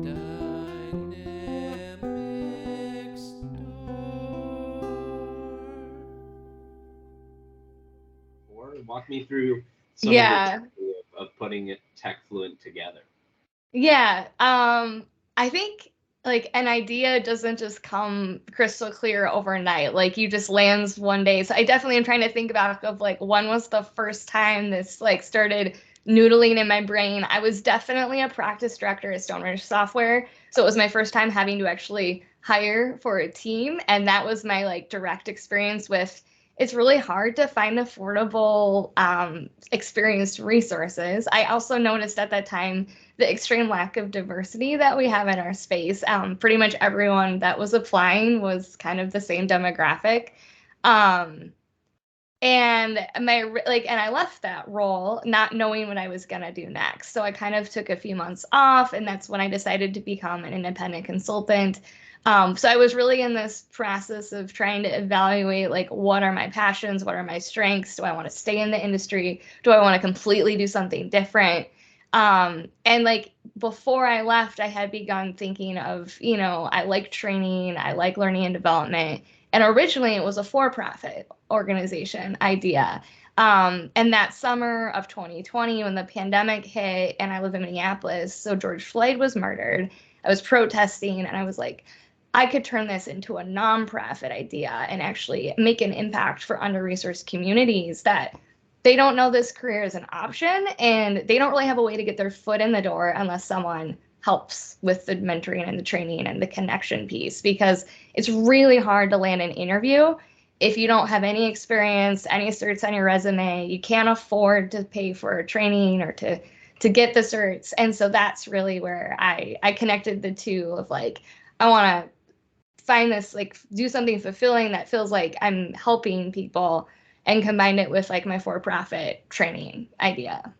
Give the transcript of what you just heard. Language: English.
Dynamic store. Or walk me through some of your Yeah. journey of putting it TechFluent together. Yeah. I think like an idea doesn't just come crystal clear overnight. Like you just lands one day. So I definitely am trying to think back of like when was the first time this like started noodling in my brain. I was definitely a practice director at Stoneridge Software. So it was my first time having to actually hire for a team. And that was my like direct experience with it's really hard to find affordable experienced resources. I also noticed at that time the extreme lack of diversity that we have in our space. Pretty much everyone that was applying was kind of the same demographic. Um, and and I left that role not knowing what I was gonna do next. So I kind of took a few months off, and that's when I decided to become an independent consultant. So I was really in this process of trying to evaluate like what are my passions, what are my strengths, do I want to stay in the industry, do I want to completely do something different? And like before I left, I had begun thinking of, I like training, I like learning and development. And originally it was a for-profit organization idea. And that summer of 2020, when the pandemic hit and I live in Minneapolis, so George Floyd was murdered, I was protesting and I was like, I could turn this into a nonprofit idea and actually make an impact for under-resourced communities that they don't know this career is an option and they don't really have a way to get their foot in the door unless someone helps with the mentoring and the training and the connection piece because it's really hard to land an interview if you don't have any experience, any certs on your resume. You can't afford to pay for training or to get the certs. And so that's really where I connected the two of like, I want to find this, like do something fulfilling that feels like I'm helping people and combined it with like my for-profit training idea.